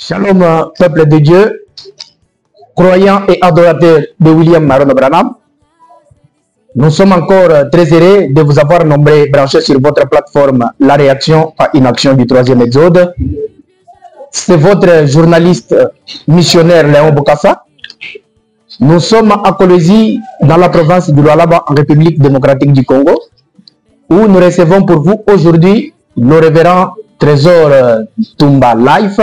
Shalom, peuple de Dieu, croyants et adorateurs de William Marron Branham. Nous sommes encore très heureux de vous avoir nombreux branchés sur votre plateforme La Réaction à une action du troisième exode. C'est votre journaliste missionnaire Léon Bokassa. Nous sommes à Kolwezi, dans la province du Lualaba, en République démocratique du Congo, où nous recevons pour vous aujourd'hui le révérend Trésor Tumba Life.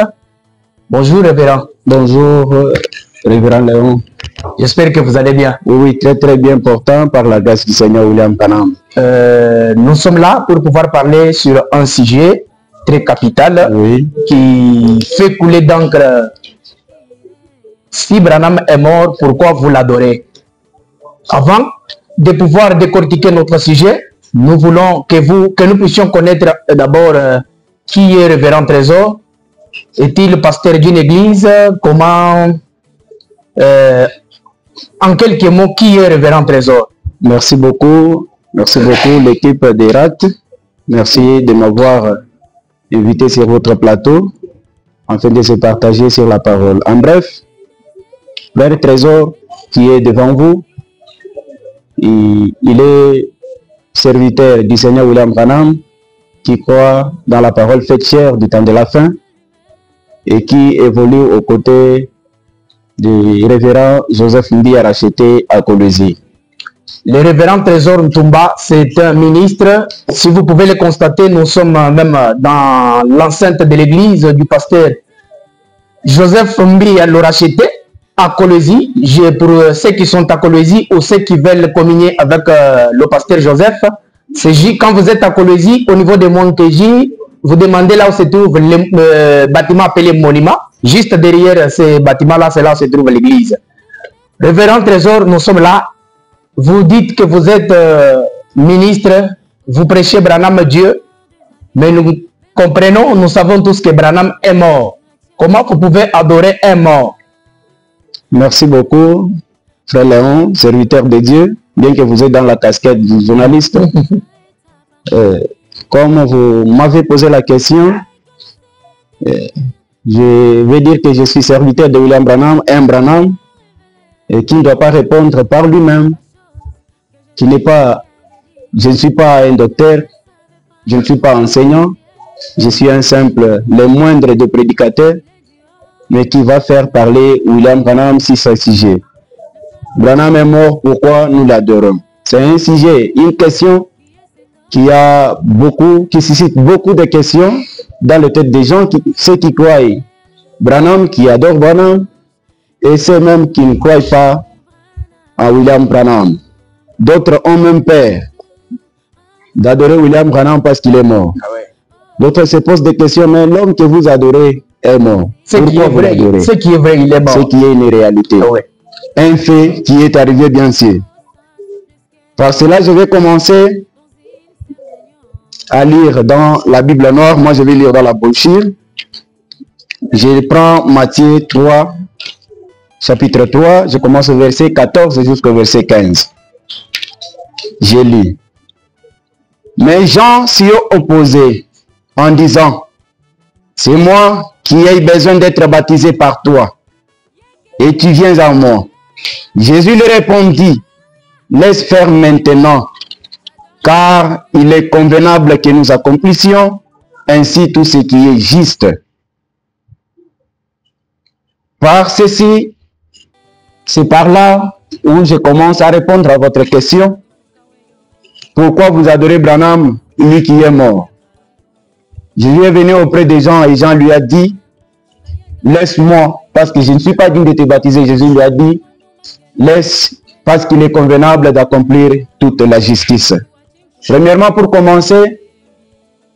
Bonjour révérend. Bonjour révérend Léon. J'espère que vous allez bien. Oui, très bien portant par la grâce du Seigneur William Branham. Nous sommes là pour pouvoir parler sur un sujet très capital qui fait couler d'encre. Si Branham est mort, pourquoi vous l'adorez? Avant de pouvoir décortiquer notre sujet, nous voulons que nous puissions connaître d'abord qui est révérend Trésor. Est-il pasteur d'une église? Comment, en quelques mots, qui est révérend Trésor? Merci beaucoup l'équipe d'ERAT. Merci de m'avoir invité sur votre plateau afin de se partager sur la parole. En bref, Frère Trésor qui est devant vous, il est serviteur du Seigneur William Branham qui croit dans la parole faite chair du temps de la fin et qui évolue aux côtés du révérend Joseph Ndi racheté à Kolwezi. Le révérend Trésor Ntumba, c'est un ministre. Si vous pouvez le constater, nous sommes même dans l'enceinte de l'église du pasteur Joseph Ndi racheté à Kolwezi. Pour ceux qui sont à Kolwezi ou ceux qui veulent communier avec le pasteur Joseph, c'est quand vous êtes à Kolwezi, au niveau de Montéji, vous demandez là où se trouve le bâtiment appelé Monument. Juste derrière ce bâtiment-là, c'est là où se trouve l'église. Révérend Trésor, nous sommes là. Vous dites que vous êtes ministre, vous prêchez Branham Dieu, mais nous comprenons, nous savons tous que Branham est mort. Comment vous pouvez adorer un mort? Merci beaucoup, frère Léon, serviteur de Dieu, bien que vous êtes dans la casquette du journaliste. Comme vous m'avez posé la question, je vais dire que je suis serviteur de William Branham, un Branham, et qui ne doit pas répondre par lui-même, je ne suis pas un docteur, je ne suis pas enseignant, je suis un simple, le moindre des prédicateurs, mais qui va faire parler William Branham sur ce sujet. Branham est mort, pourquoi nous l'adorons? C'est un sujet, une question qui suscite beaucoup de questions dans les têtes des gens, ceux qui croient Branham, qui adorent Branham, et ceux même qui ne croient pas à William Branham. D'autres ont même peur d'adorer William Branham parce qu'il est mort. D'autres se posent des questions, mais l'homme que vous adorez est mort. Ce qui est vrai, il est mort. Ce qui est une réalité. Un fait qui est arrivé bien sûr. Par cela, je vais commencer à lire dans la Bible noire. Moi, je vais lire dans la brochure. Je prends Matthieu 3, chapitre 3. Je commence au verset 14 jusqu'au verset 15. Je lis. Mais Jean s'y est opposé en disant, c'est moi qui ai besoin d'être baptisé par toi, et tu viens à moi. Jésus lui répondit, laisse faire maintenant, car il est convenable que nous accomplissions ainsi tout ce qui est juste. Par ceci, c'est par là où je commence à répondre à votre question. Pourquoi vous adorez Branham, lui qui est mort? Jésus est venu auprès des gens et Jean lui a dit, laisse-moi, parce que je ne suis pas digne de te baptiser. Jésus lui a dit, laisse, parce qu'il est convenable d'accomplir toute la justice. Premièrement, pour commencer,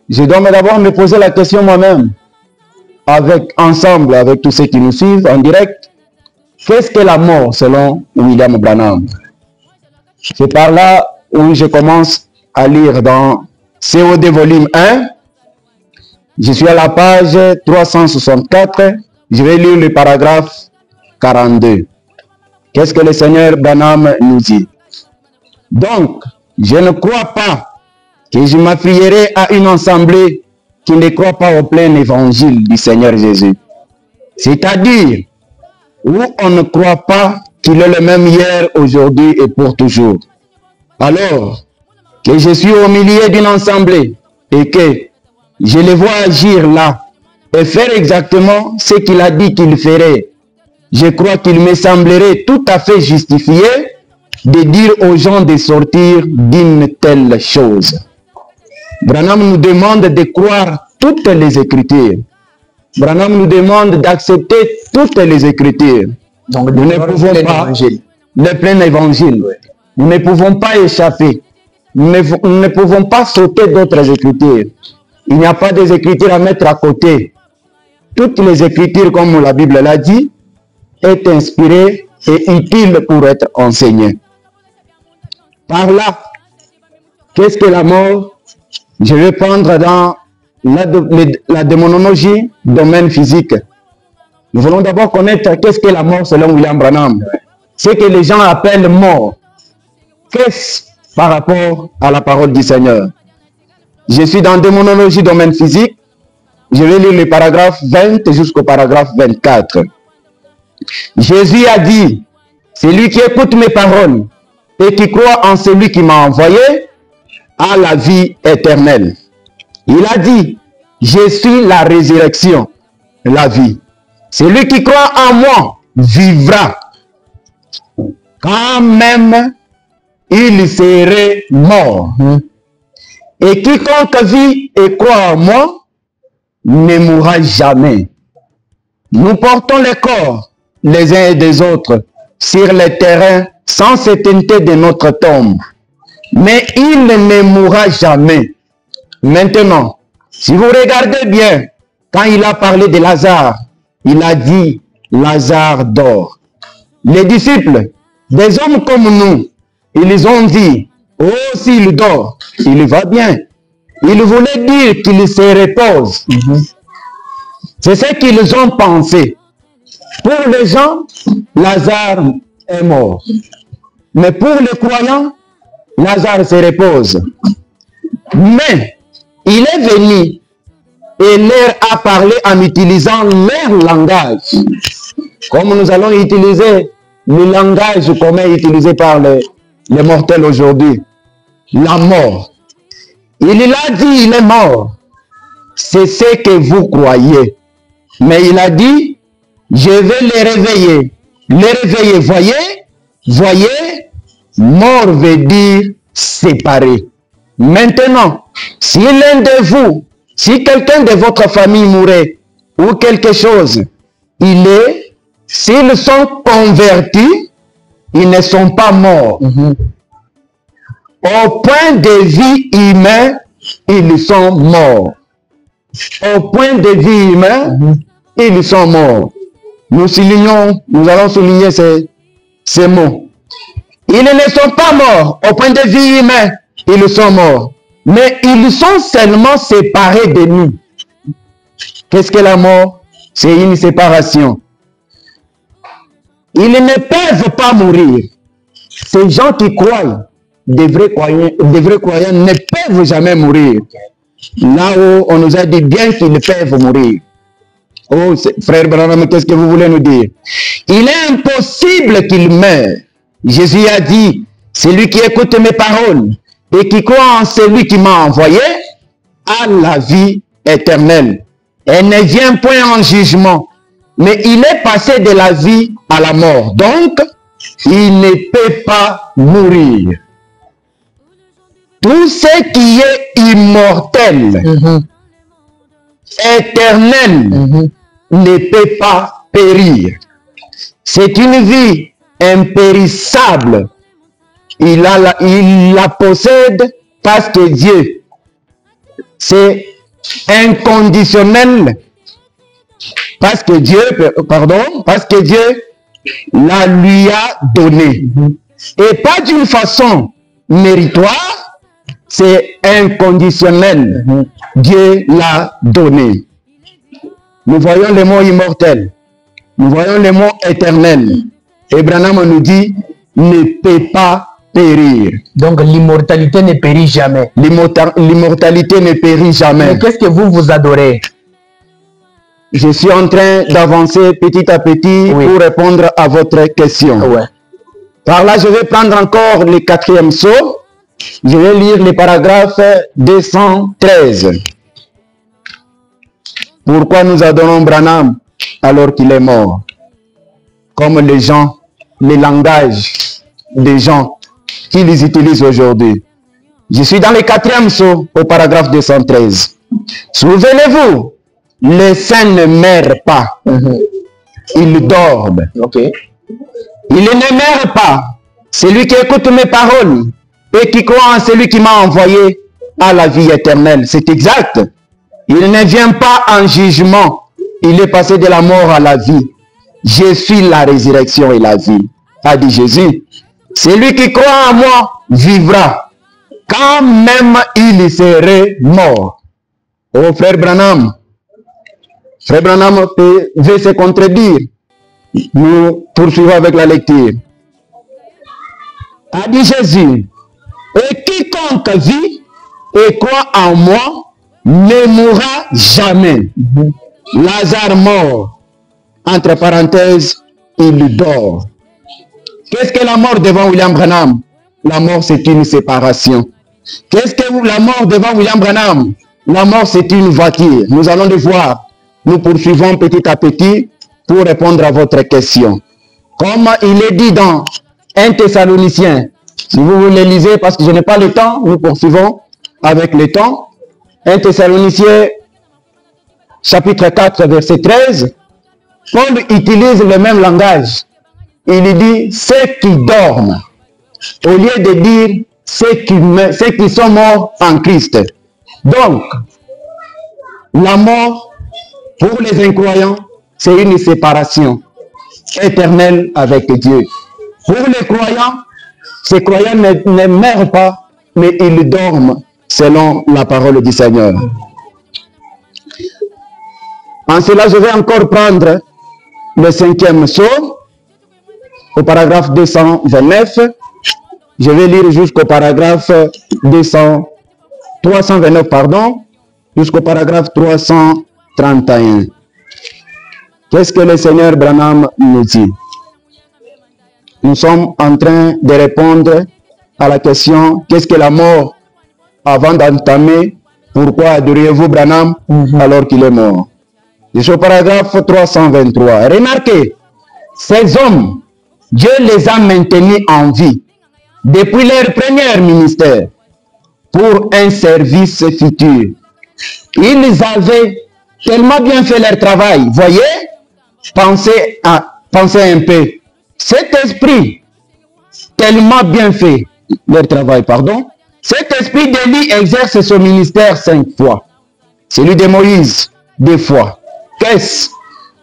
je dois d'abord me poser la question moi-même, ensemble avec tous ceux qui nous suivent en direct. Qu'est-ce que la mort selon William Branham? C'est par là où je commence à lire dans COD volume 1. Je suis à la page 364. Je vais lire le paragraphe 42. Qu'est-ce que le Seigneur Branham nous dit? Donc, je ne crois pas que je m'affilierai à une assemblée qui ne croit pas au plein évangile du Seigneur Jésus. C'est-à-dire où on ne croit pas qu'il est le même hier, aujourd'hui et pour toujours. Alors que je suis au milieu d'une assemblée et que je les vois agir là et faire exactement ce qu'il a dit qu'il ferait, je crois qu'il me semblerait tout à fait justifié de dire aux gens de sortir d'une telle chose. Branham nous demande de croire toutes les Écritures. Branham nous demande d'accepter toutes les Écritures. Donc, nous ne pouvons pas, le plein évangile, nous ne pouvons pas échapper. Nous ne pouvons pas sauter d'autres Écritures. Il n'y a pas des Écritures à mettre à côté. Toutes les Écritures, comme la Bible l'a dit, est inspirée et utile pour être enseignée. Par là, qu'est-ce que la mort? Je vais prendre dans la démonologie, domaine physique. Nous voulons d'abord connaître qu'est-ce que la mort selon William Branham. Ce que les gens appellent mort. Qu'est-ce par rapport à la parole du Seigneur? Je suis dans démonologie, domaine physique. Je vais lire le paragraphe 20 jusqu'au paragraphe 24. Jésus a dit, celui qui écoute mes paroles et qui croit en celui qui m'a envoyé a la vie éternelle. Il a dit, je suis la résurrection, la vie. Celui qui croit en moi vivra, quand même il serait mort. Et quiconque vit et croit en moi ne mourra jamais. Nous portons les corps les uns et des autres sur les terrains sans certaineté de notre tombe. Mais il ne mourra jamais. Maintenant, si vous regardez bien, quand il a parlé de Lazare, il a dit, Lazare dort. Les disciples, des hommes comme nous, ils ont dit, oh, s'il dort, il va bien. Il voulait dire qu'il se repose. C'est ce qu'ils ont pensé. Pour les gens, Lazare est mort. Mais pour les croyants, Lazare se repose. Mais il est venu et leur a parlé en utilisant leur langage. Comme nous allons utiliser le langage commun utilisé par les mortels aujourd'hui. La mort. Il a dit, il est mort. C'est ce que vous croyez. Mais il a dit, je vais les réveiller. Les réveiller, voyez, mort veut dire séparé. Maintenant, si l'un de vous, si quelqu'un de votre famille mourait ou quelque chose, s'ils sont convertis, ils ne sont pas morts. Au point de vie humain, ils sont morts. Au point de vie humain, ils sont morts. Nous allons souligner ces mots. Ils ne sont pas morts. Au point de vie humain, ils sont morts. Mais ils sont seulement séparés de nous. Qu'est-ce que la mort? C'est une séparation. Ils ne peuvent pas mourir. Ces gens qui croient, des vrais croyants ne peuvent jamais mourir. Là où on nous a dit bien qu'ils peuvent mourir. Oh, frère Branham, qu'est-ce que vous voulez nous dire? Il est impossible qu'ils meurent. Jésus a dit, celui qui écoute mes paroles et qui croit en celui qui m'a envoyé a la vie éternelle. Elle ne vient point en jugement, mais il est passé de la vie à la mort. Donc, il ne peut pas mourir. Tout ce qui est immortel, éternel, ne peut pas périr. C'est une vie impérissable. Il la possède parce que Dieu, c'est inconditionnel. Parce que Dieu la lui a donné. Et pas d'une façon méritoire, c'est inconditionnel. Dieu l'a donné. Nous voyons le mot immortel. Nous voyons le mot éternel. Et Branham nous dit, ne peut pas périr. Donc l'immortalité ne périt jamais. L'immortalité ne périt jamais. Mais qu'est-ce que vous adorez? Je suis en train d'avancer petit à petit pour répondre à votre question. Par là, je vais prendre encore le 4e psaume. Je vais lire les paragraphes 213. Pourquoi nous adorons Branham alors qu'il est mort? Comme les gens, les langages des gens qu'ils utilisent aujourd'hui. Je suis dans le 4e psaume au paragraphe 213. Souvenez-vous, les saints ne meurent pas. Ils dorment. Ils ne meurent pas. Celui qui écoute mes paroles et qui croit en celui qui m'a envoyé à la vie éternelle. C'est exact. Il ne vient pas en jugement. Il est passé de la mort à la vie. Je suis la résurrection et la vie, a dit Jésus. Celui qui croit en moi vivra, quand même il serait mort. Oh frère Branham veut se contredire. Nous poursuivons avec la lecture. A dit Jésus, et quiconque vit et croit en moi ne mourra jamais. Lazare mort, entre parenthèses, il dort. Qu'est-ce que la mort devant William Branham? La mort, c'est une séparation. Qu'est-ce que la mort devant William Branham? La mort, c'est une voiture. Nous allons le voir. Nous poursuivons petit à petit pour répondre à votre question. Comme il est dit dans 1 Thessaloniciens, si vous le lisez, parce que je n'ai pas le temps, nous poursuivons avec le temps. 1 Thessaloniciens, chapitre 4, verset 13, Paul utilise le même langage. Il dit ceux qui dorment, au lieu de dire ceux qui sont morts en Christ. Donc, la mort, pour les incroyants, c'est une séparation éternelle avec Dieu. Pour les croyants, ces croyants ne meurent pas, mais ils dorment selon la parole du Seigneur. En cela, je vais encore prendre le 5e psaume, au paragraphe 229. Je vais lire jusqu'au paragraphe 329, jusqu'au paragraphe 331. Qu'est-ce que le Seigneur Branham nous dit? Nous sommes en train de répondre à la question, qu'est-ce que la mort? Avant d'entamer, pourquoi adorez-vous Branham alors qu'il est mort? Et ce paragraphe 323. Remarquez, ces hommes, Dieu les a maintenus en vie depuis leur premier ministère pour un service futur. Ils avaient tellement bien fait leur travail. Voyez, pensez un peu. Cet esprit, tellement bien fait leur travail, cet esprit d'Élie exerce son ministère 5 fois. Celui de Moïse, 2 fois. Qu'est-ce?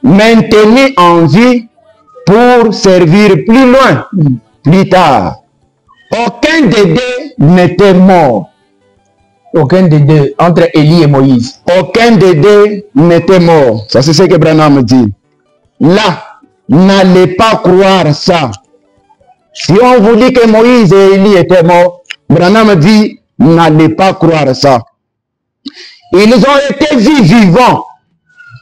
Maintenu en vie pour servir plus loin, plus tard. Aucun des deux n'était mort. Aucun des deux, entre Élie et Moïse. Aucun des deux n'était mort. Ça, c'est ce que Branham dit. Là, n'allez pas croire ça. Si on vous dit que Moïse et Élie étaient morts, Branham dit, n'allez pas croire ça. Ils ont été vivants,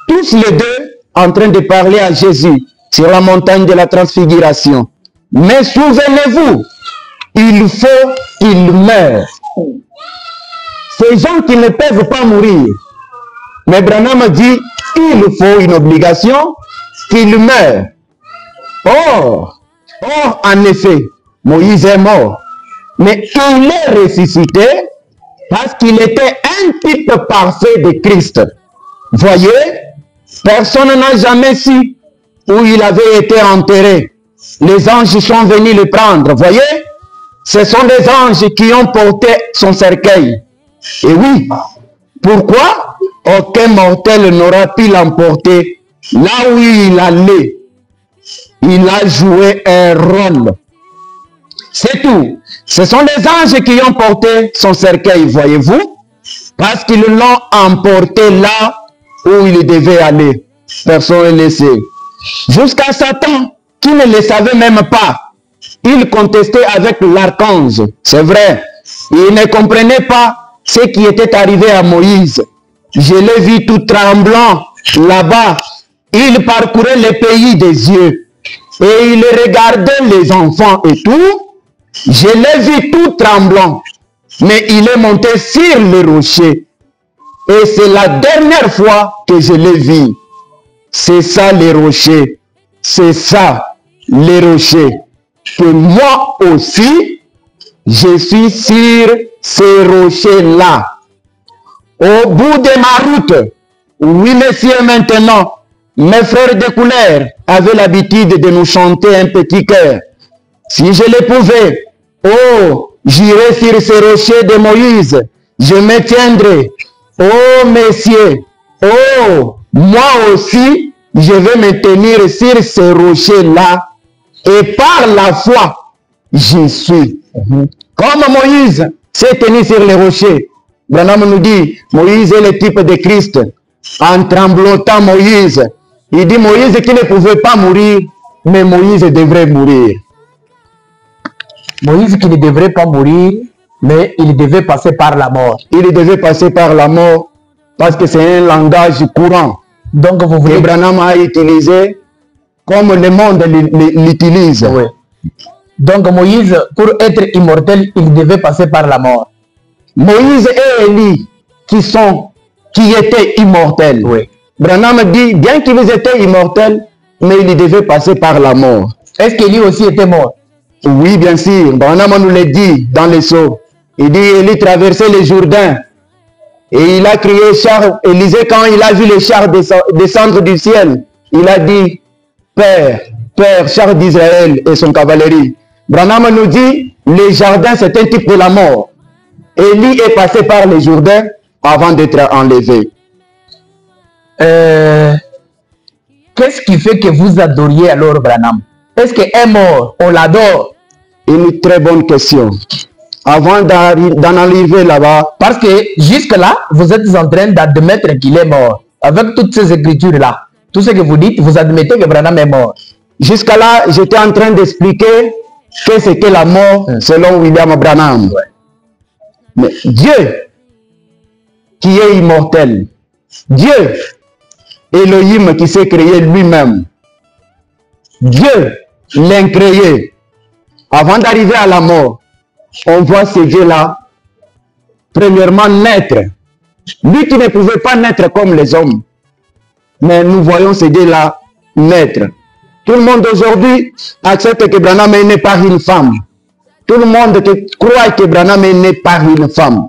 tous les deux, en train de parler à Jésus sur la montagne de la transfiguration. Mais souvenez-vous, il faut qu'ils meurent. Ces gens qui ne peuvent pas mourir. Mais Branham dit, il faut une obligation qu'ils meurent. Or, en effet, Moïse est mort. Mais il est ressuscité parce qu'il était un type parfait de Christ. Voyez, personne n'a jamais su où il avait été enterré. Les anges sont venus le prendre. Voyez, ce sont les anges qui ont porté son cercueil. Et oui, pourquoi? Aucun mortel n'aura pu l'emporter. Là où il allait, il a joué un rôle. C'est tout. Ce sont les anges qui ont porté son cercueil, voyez-vous, parce qu'ils l'ont emporté là où il devait aller. Personne ne le sait. Jusqu'à Satan, qui ne le savait même pas, il contestait avec l'archange. C'est vrai, il ne comprenait pas ce qui était arrivé à Moïse. Je l'ai vu tout tremblant là-bas, il parcourait les pays des yeux et il regardait les enfants et tout. Je l'ai vu tout tremblant, mais il est monté sur le rocher. Et c'est la dernière fois que je l'ai vu. C'est ça les rochers. C'est ça les rochers. Que moi aussi, je suis sur ces rochers-là. Au bout de ma route, oui messieurs, maintenant, mes frères de couleur avaient l'habitude de nous chanter un petit cœur. Si je le pouvais, oh, j'irai sur ces rochers de Moïse, je me tiendrai. Oh, messieurs, oh, moi aussi, je vais me tenir sur ces rochers-là et par la foi, j'y suis. Comme Moïse s'est tenu sur les rochers, Branham nous dit, Moïse est le type de Christ. En tremblotant Moïse, il dit Moïse qui ne pouvait pas mourir, mais Moïse devrait mourir. Moïse qui ne devrait pas mourir, mais il devait passer par la mort. Il devait passer par la mort parce que c'est un langage courant. Donc vous voulez... que Branham a utilisé comme le monde l'utilise. Oui. Donc Moïse, pour être immortel, il devait passer par la mort. Moïse et Élie qui étaient immortels. Oui. Branham dit, bien qu'ils étaient immortels, mais ils devaient passer par la mort. Est-ce qu'Élie aussi était mort? Oui, bien sûr. Branham nous l'a dit dans les sceaux. Il dit, Élie traversait le Jourdain. Et il a crié char. Élisée, quand il a vu les chars descendre du ciel, il a dit, Père, Père, char d'Israël et son cavalerie. Branham nous dit, le jardin, c'est un type de la mort. Élie est passé par le Jourdain avant d'être enlevé. Qu'est-ce qui fait que vous adoriez alors Branham? Est-ce qu'un mort, on l'adore? Une très bonne question. Avant d'en arriver là-bas. Parce que jusque-là, vous êtes en train d'admettre qu'il est mort. Avec toutes ces écritures-là, tout ce que vous dites, vous admettez que Branham est mort. Jusqu'à là, j'étais en train d'expliquer que c'était la mort selon William Branham. Ouais. Mais Dieu, qui est immortel, Dieu, Elohim qui s'est créé lui-même, Dieu, l'incréé, avant d'arriver à la mort, on voit ce Dieu-là, premièrement, naître. Lui qui ne pouvait pas naître comme les hommes. Mais nous voyons ce Dieu-là naître. Tout le monde aujourd'hui accepte que Branham est né par une femme. Tout le monde croit que Branham est né par une femme.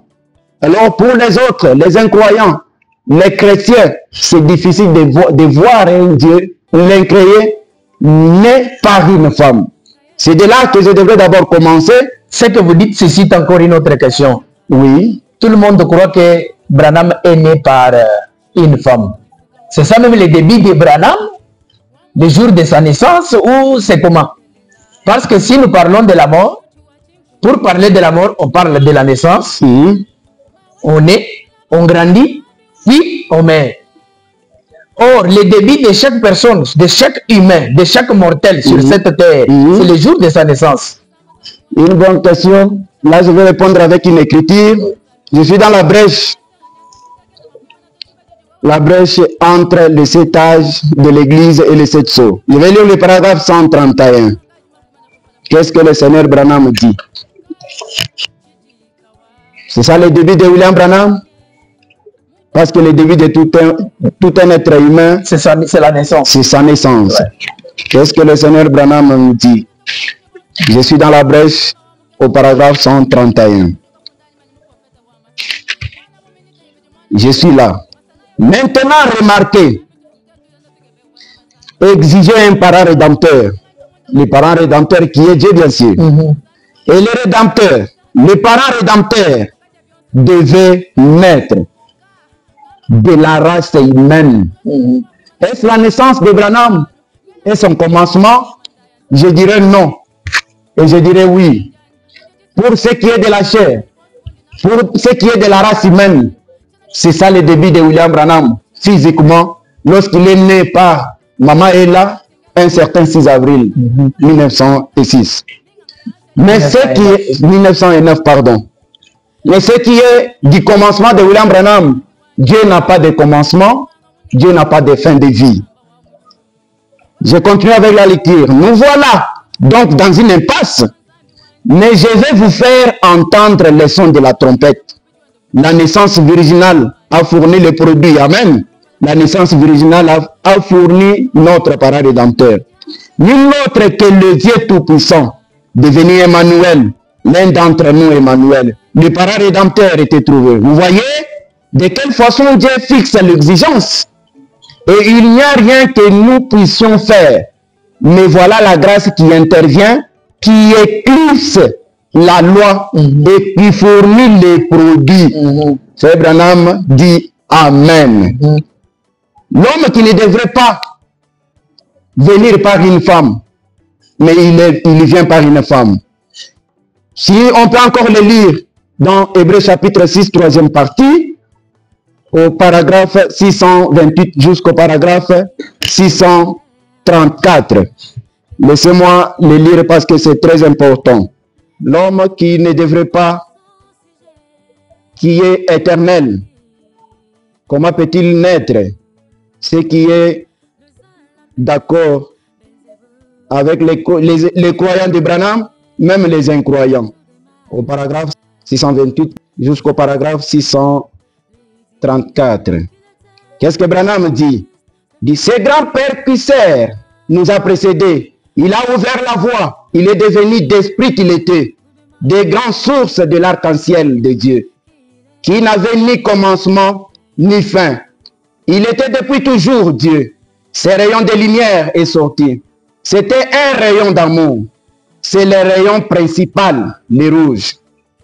Alors pour les autres, les incroyants, les chrétiens, c'est difficile de voir un Dieu, l'incréé, né par une femme. C'est de là que je devrais d'abord commencer. Ce que vous dites suscite encore une autre question. Oui. Tout le monde croit que Branham est né par une femme. C'est ça même le début de Branham, le jour de sa naissance, ou c'est comment? Parce que si nous parlons de la mort, pour parler de la mort, on parle de la naissance, on naît, on grandit, puis on meurt. Or, le début de chaque personne, de chaque humain, de chaque mortel sur cette terre, c'est le jour de sa naissance. Une bonne question. Là, je vais répondre avec une écriture. Je suis dans la brèche. La brèche entre les 7 âges de l'Église et les 7 sceaux. Je vais lire le paragraphe 131. Qu'est-ce que le Seigneur Branham dit? C'est ça le début de William Branham? Parce que le début de tout un être humain, c'est la naissance. C'est sa naissance. Ouais. Qu'est-ce que le Seigneur Branham nous dit? Je suis dans la brèche au paragraphe 131. Je suis là. Maintenant, remarquez, exiger un parent rédempteur. Le parent rédempteur qui est Dieu, bien sûr. Et le rédempteur, le parent rédempteur devait naître de la race humaine. Est-ce la naissance de Branham et son commencement? Je dirais non. Et je dirais oui. Pour ce qui est de la chair, pour ce qui est de la race humaine, c'est ça le début de William Branham, physiquement, lorsqu'il est né par Maman Ella, un certain 6 avril 1906. Mais ce qui est 1909, pardon. Mais ce qui est du commencement de William Branham, Dieu n'a pas de commencement, Dieu n'a pas de fin de vie. Je continue avec la lecture. Nous voilà donc dans une impasse, mais je vais vous faire entendre le son de la trompette. La naissance virginale a fourni le produit. Amen. La naissance virginale a fourni notre parent rédempteur. Nul autre que le Dieu Tout-Puissant, devenu Emmanuel, l'un d'entre nous, Emmanuel. Le parent rédempteur était trouvé. Vous voyez de quelle façon Dieu fixe l'exigence. Et il n'y a rien que nous puissions faire. Mais voilà la grâce qui intervient, qui éclipse la loi et qui fournit les produits. Frère Branham dit Amen. L'homme qui ne devrait pas venir par une femme, mais il vient par une femme. Si on peut encore le lire dans Hébreux chapitre 6, troisième partie, au paragraphe 628 jusqu'au paragraphe 634. Laissez-moi le lire parce que c'est très important. L'homme qui ne devrait pas, qui est éternel, comment peut-il naître? Ce qui est d'accord avec les croyants de Branham, même les incroyants. Au paragraphe 628 jusqu'au paragraphe 634. Qu'est-ce que Branham dit? Il dit, ce grand-père puisseur nous a précédés. Il a ouvert la voie. Il est devenu d'esprit qu'il était, des grandes sources de l'arc-en-ciel de Dieu, qui n'avait ni commencement ni fin. Il était depuis toujours Dieu. Ses rayons de lumière est sorti. C'était un rayon d'amour. C'est le rayon principal, le rouge.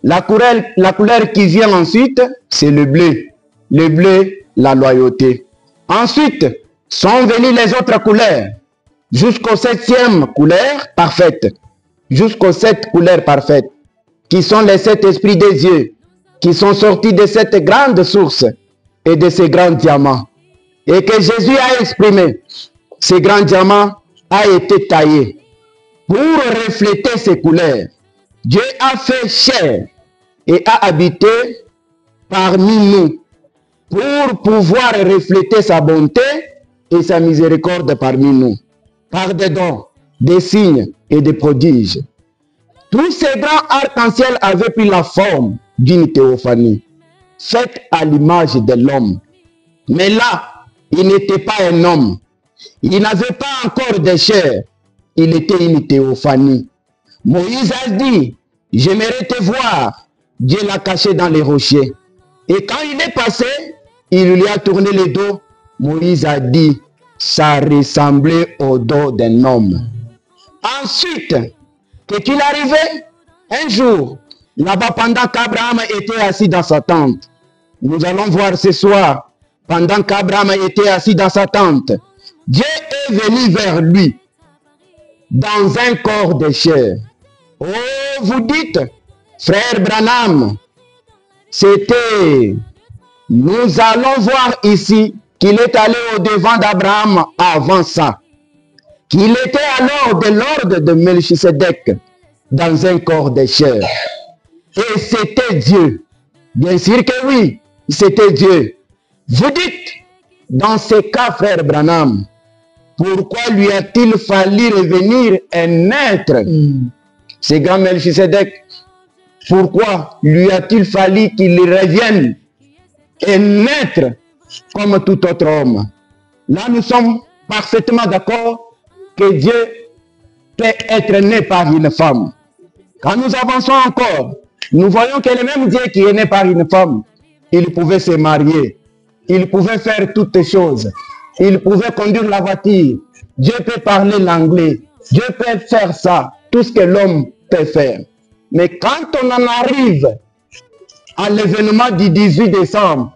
La couleur qui vient ensuite, c'est le bleu. Le bleu, la loyauté. Ensuite, sont venues les autres couleurs, jusqu'aux 7e couleur parfaite. Jusqu'aux 7 couleurs parfaites, qui sont les 7 esprits des dieux, qui sont sortis de cette grande source et de ces grands diamants. Et que Jésus a exprimé, ces grands diamants a été taillé pour refléter ces couleurs. Dieu a fait chair et a habité parmi nous pour pouvoir refléter sa bonté et sa miséricorde parmi nous, par des dons, des signes et des prodiges. Tous ces grands arcs-en-ciel avaient pris la forme d'une théophanie, faite à l'image de l'homme. Mais là, il n'était pas un homme. Il n'avait pas encore de chair. Il était une théophanie. Moïse a dit, j'aimerais te voir. Dieu l'a caché dans les rochers. Et quand il est passé, il lui a tourné le dos. Moïse a dit, ça ressemblait au dos d'un homme. Ensuite, qu'est-il arrivé? Un jour, là-bas, pendant qu'Abraham était assis dans sa tente, nous allons voir ce soir, pendant qu'Abraham était assis dans sa tente, Dieu est venu vers lui dans un corps de chair. Oh, vous dites, frère Branham, c'était... Nous allons voir ici qu'il est allé au-devant d'Abraham avant ça. Qu'il était alors de l'ordre de Melchisedec dans un corps de chair. Et c'était Dieu. Bien sûr que oui, c'était Dieu. Vous dites, dans ce cas, frère Branham, pourquoi lui a-t-il fallu revenir un être? C'est grand Melchisedec. Pourquoi lui a-t-il fallu qu'il revienne un être comme tout autre homme? Là, nous sommes parfaitement d'accord que Dieu peut être né par une femme. Quand nous avançons encore, nous voyons que le même Dieu qui est né par une femme, il pouvait se marier, il pouvait faire toutes les choses, il pouvait conduire la voiture, Dieu peut parler l'anglais, Dieu peut faire ça, tout ce que l'homme peut faire. Mais quand on en arrive à l'événement du 18 décembre,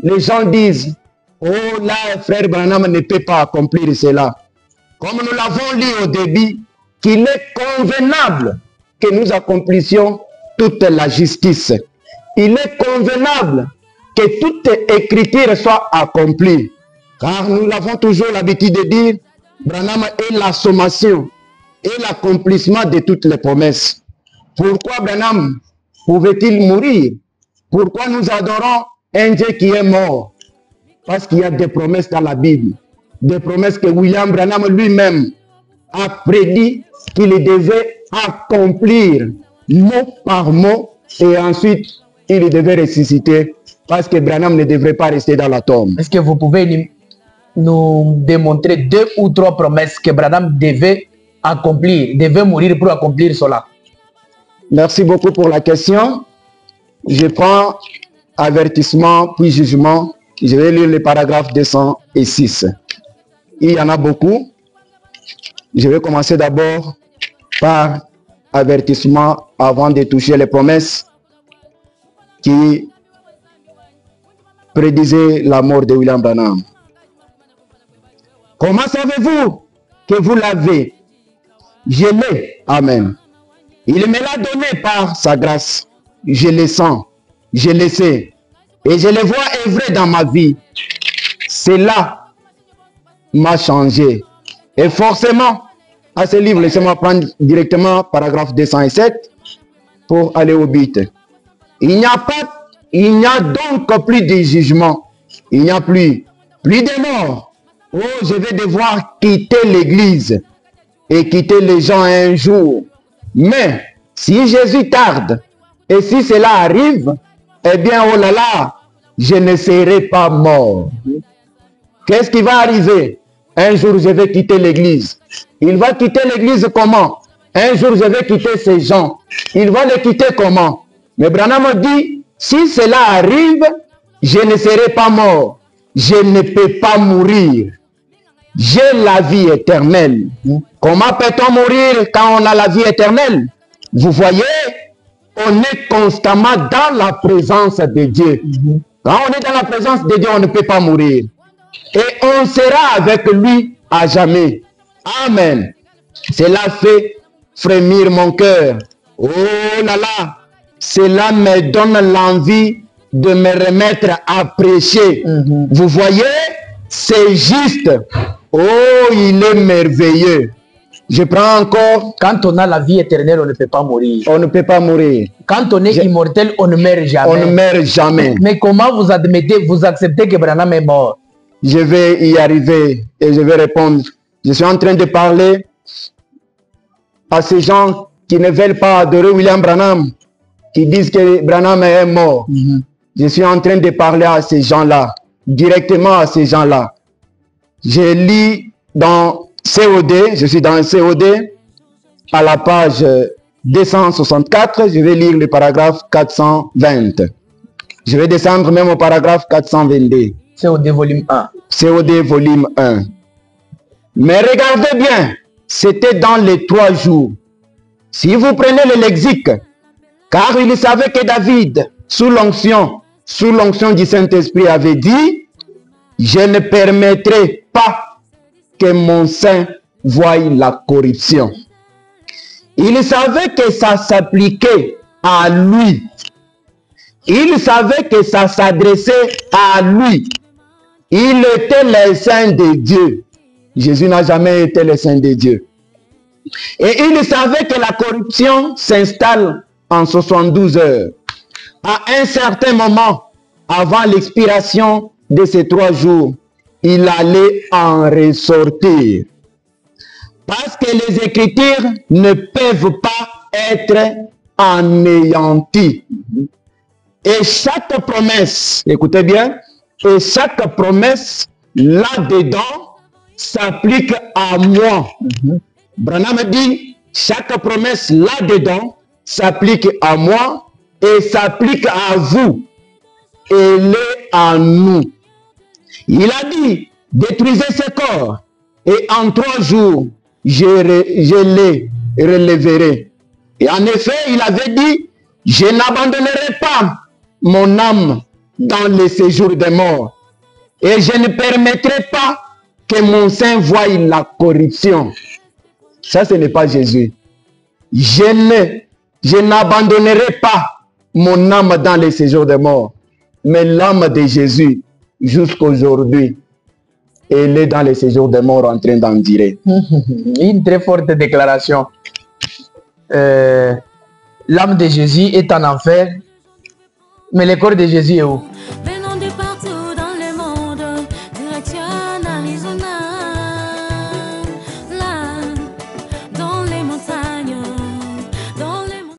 les gens disent, oh là, frère Branham ne peut pas accomplir cela. Comme nous l'avons lu au début, qu'il est convenable que nous accomplissions toute la justice. Il est convenable que toute écriture soit accomplie. Car nous l'avons toujours l'habitude de dire, Branham est la sommation et l'accomplissement de toutes les promesses. Pourquoi Branham pouvait-il mourir? Pourquoi nous adorons un Dieu qui est mort? Parce qu'il y a des promesses dans la Bible. Des promesses que William Branham lui-même a prédit qu'il devait accomplir mot par mot. Et ensuite, il devait ressusciter. Parce que Branham ne devrait pas rester dans la tombe. Est-ce que vous pouvez nous démontrer 2 ou 3 promesses que Branham devait accomplir, devait mourir pour accomplir cela? Merci beaucoup pour la question. Je prends avertissement puis jugement. Je vais lire le paragraphe 206. Il y en a beaucoup. Je vais commencer d'abord par avertissement avant de toucher les promesses qui prédisaient la mort de William Branham. Comment savez-vous que vous l'avez? Je l'ai. Amen. Il me l'a donné par sa grâce. Je le sens, je le sais. Et je le vois œuvrer dans ma vie. Cela m'a changé. Et forcément, à ce livre, laissez-moi prendre directement paragraphe 207 pour aller au but. Il n'y a donc plus de jugement. Il n'y a plus de mort. Oh, je vais devoir quitter l'église et quitter les gens un jour. Mais si Jésus tarde et si cela arrive, eh bien, oh là là, je ne serai pas mort. Qu'est-ce qui va arriver? Un jour, je vais quitter l'église. Il va quitter l'église comment? Un jour, je vais quitter ces gens. Il va les quitter comment? Mais Branham dit, si cela arrive, je ne serai pas mort. Je ne peux pas mourir. J'ai la vie éternelle. Comment peut-on mourir quand on a la vie éternelle? Vous voyez, on est constamment dans la présence de Dieu. Quand on est dans la présence de Dieu, on ne peut pas mourir. Et on sera avec lui à jamais. Amen. Cela fait frémir mon cœur. Oh là là, cela me donne l'envie de me remettre à prêcher. Vous voyez, c'est juste. Oh, il est merveilleux. Je prends encore. Quand on a la vie éternelle, on ne peut pas mourir. On ne peut pas mourir. Quand on est immortel, on ne meurt jamais. On ne meurt jamais. Mais comment vous admettez, vous acceptez que Branham est mort? Je vais y arriver et je vais répondre. Je suis en train de parler à ces gens qui ne veulent pas adorer William Branham, qui disent que Branham est mort. Je suis en train de parler à ces gens-là, directement à ces gens-là. Je lis dans COD, je suis dans COD, à la page 264, je vais lire le paragraphe 420. Je vais descendre même au paragraphe 422. COD volume 1. COD volume 1. Mais regardez bien, c'était dans les 3 jours. Si vous prenez le lexique, car il savait que David, sous l'onction du Saint-Esprit, avait dit, je ne permettrai pas que mon sein voie la corruption. Il savait que ça s'appliquait à lui. Il savait que ça s'adressait à lui. Il était le Saint de Dieu. Jésus n'a jamais été le Saint de Dieu. Et il savait que la corruption s'installe en 72 heures. À un certain moment, avant l'expiration de ces 3 jours, il allait en ressortir. Parce que les Écritures ne peuvent pas être anéanties. Et chaque promesse, écoutez bien, et chaque promesse là-dedans s'applique à moi. Branham dit, chaque promesse là-dedans s'applique à moi et s'applique à vous. Elle est à nous. Il a dit, détruisez ce corps et en 3 jours, je les relèverai. Et en effet, il avait dit, je n'abandonnerai pas mon âme dans le séjour des morts. Et je ne permettrai pas que mon sein voie la corruption. Ça, ce n'est pas Jésus. Je n'abandonnerai pas mon âme dans le séjour des morts. Mais l'âme de Jésus, jusqu'aujourd'hui, elle est dans le séjour des morts en train d'en dire. Une très forte déclaration. L'âme de Jésus est en enfer, mais le corps de Jésus est où?